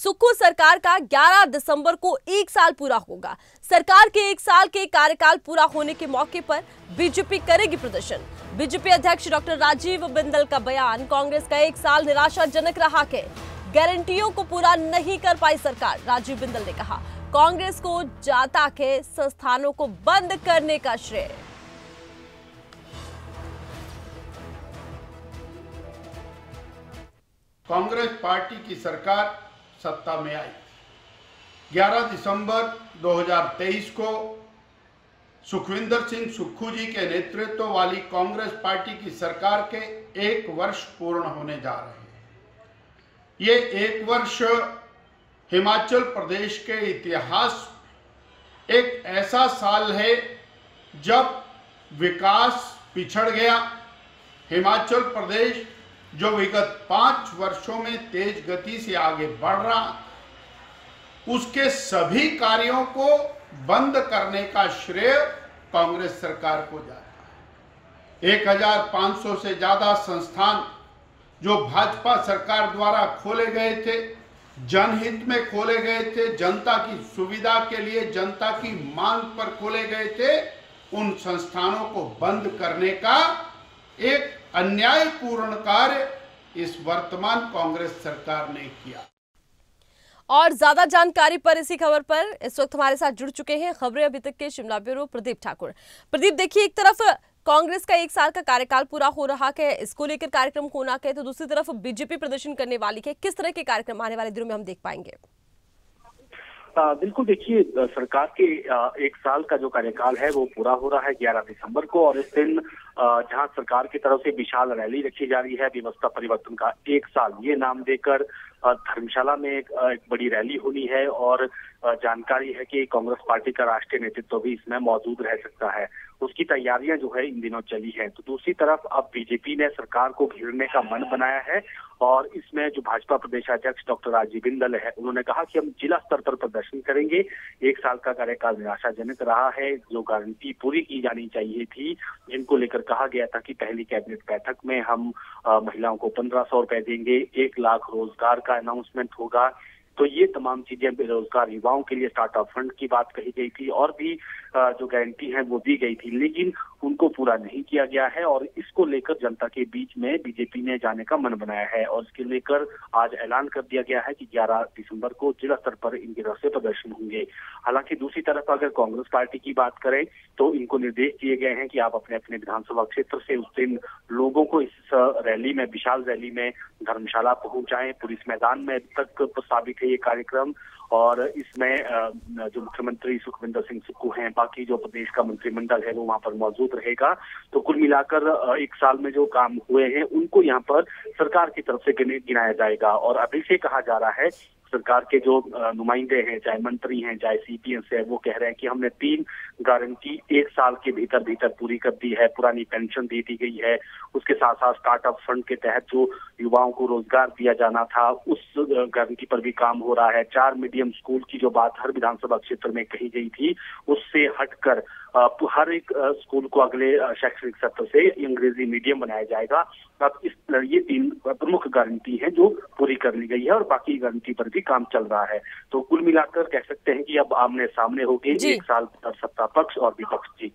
सुक्खू सरकार का 11 दिसंबर को 1 साल पूरा होगा। सरकार के 1 साल के कार्यकाल पूरा होने के मौके पर बीजेपी करेगी प्रदर्शन। बीजेपी अध्यक्ष डॉक्टर राजीव बिंदल का बयान, कांग्रेस का 1 साल निराशाजनक रहा है। गारंटियों को पूरा नहीं कर पाई सरकार। राजीव बिंदल ने कहा, कांग्रेस को जाता है संस्थानों को बंद करने का श्रेय। कांग्रेस पार्टी की सरकार सत्ता में आई। 11 दिसंबर 2023 को सुखविंदर सिंह सुक्खू जी के नेतृत्व वाली कांग्रेस पार्टी की सरकार के 1 वर्ष पूर्ण होने जा रहे हैं। ये 1 वर्ष हिमाचल प्रदेश के इतिहास एक ऐसा साल है जब विकास पिछड़ गया। हिमाचल प्रदेश जो विगत 5 वर्षों में तेज गति से आगे बढ़ रहा, उसके सभी कार्यों को बंद करने का श्रेय कांग्रेस सरकार को जाता है। 1500 से ज्यादा संस्थान जो भाजपा सरकार द्वारा खोले गए थे, जनहित में खोले गए थे, जनता की सुविधा के लिए, जनता की मांग पर खोले गए थे, उन संस्थानों को बंद करने का एक अन्यायपूर्ण कार्य इस वर्तमान कांग्रेस सरकार ने किया। और ज्यादा जानकारी पर इसी खबर पर इस वक्त हमारे साथ जुड़ चुके हैं खबरें अभी तक के शिमला ब्यूरो प्रदीप ठाकुर। प्रदीप, देखिए, एक तरफ कांग्रेस का 1 साल का कार्यकाल पूरा हो रहा है, इसको लेकर कार्यक्रम होना है, तो दूसरी तरफ बीजेपी प्रदर्शन करने वाली है। किस तरह के कार्यक्रम आने वाले दिनों में हम देख पाएंगे? बिल्कुल, देखिए, सरकार के 1 साल का जो कार्यकाल है वो पूरा हो रहा है 11 दिसंबर को, और इस दिन जहां सरकार की तरफ से विशाल रैली रखी जा रही है, व्यवस्था परिवर्तन का 1 साल, ये नाम देकर धर्मशाला में एक बड़ी रैली होनी है। और जानकारी है कि कांग्रेस पार्टी का राष्ट्रीय नेतृत्व भी इसमें मौजूद रह सकता है। उसकी तैयारियां जो है इन दिनों चली है। तो दूसरी तरफ अब बीजेपी ने सरकार को घेरने का मन बनाया है, और इसमें जो भाजपा प्रदेशाध्यक्ष डॉक्टर राजीव बिंदल है, उन्होंने कहा कि हम जिला स्तर पर प्रदर्शन करेंगे। 1 साल का कार्यकाल निराशाजनक रहा है। जो गारंटी पूरी की जानी चाहिए थी, जिनको लेकर कहा गया था कि पहली कैबिनेट बैठक में हम महिलाओं को 1500 रुपए देंगे, 1 लाख रोजगार का अनाउंसमेंट होगा, तो ये तमाम चीजें, बेरोजगार युवाओं के लिए स्टार्टअप फंड की बात कही गई थी, और भी जो गारंटी है वो दी गई थी, लेकिन उनको पूरा नहीं किया गया है। और इसको लेकर जनता के बीच में बीजेपी ने जाने का मन बनाया है, और इसके लेकर आज ऐलान कर दिया गया है कि 11 दिसंबर को जिला स्तर पर इनकी तरफ से प्रदर्शन होंगे। हालांकि दूसरी तरफ अगर कांग्रेस पार्टी की बात करें तो इनको निर्देश दिए गए हैं कि आप अपने अपने विधानसभा क्षेत्र से उस दिन लोगों को इस रैली में, विशाल रैली में धर्मशाला पहुंचाएं। पुलिस मैदान में तक प्रस्तावित है ये कार्यक्रम, और इसमें जो मुख्यमंत्री सुखविंदर सिंह सुक्खू हैं, बाकी जो प्रदेश का मंत्रिमंडल है वो वहां पर मौजूद रहेगा। तो कुल मिलाकर 1 साल में जो काम हुए हैं उनको यहाँ पर सरकार की तरफ से गिनाया जाएगा। और अभी से कहा जा रहा है, सरकार के जो नुमाइंदे हैं, चाहे मंत्री हैं, चाहे सीपीएस है, वो कह रहे हैं कि हमने 3 गारंटी 1 साल के भीतर पूरी कर दी है। पुरानी पेंशन दे दी गई है, उसके साथ साथ स्टार्टअप फंड के तहत जो युवाओं को रोजगार दिया जाना था, उस गारंटी पर भी काम हो रहा है। 4 मीडियम स्कूल की जो बात हर विधानसभा क्षेत्र में कही गई थी, उससे हटकर हर एक स्कूल को अगले शैक्षणिक सत्र से अंग्रेजी मीडियम बनाया जाएगा। अब ये 3 प्रमुख गारंटी हैं जो पूरी कर ली गई है, और बाकी गारंटी पर भी काम चल रहा है। तो कुल मिलाकर कह सकते हैं कि अब आमने सामने होगी 1 साल सत्ता पक्ष और विपक्ष। जी।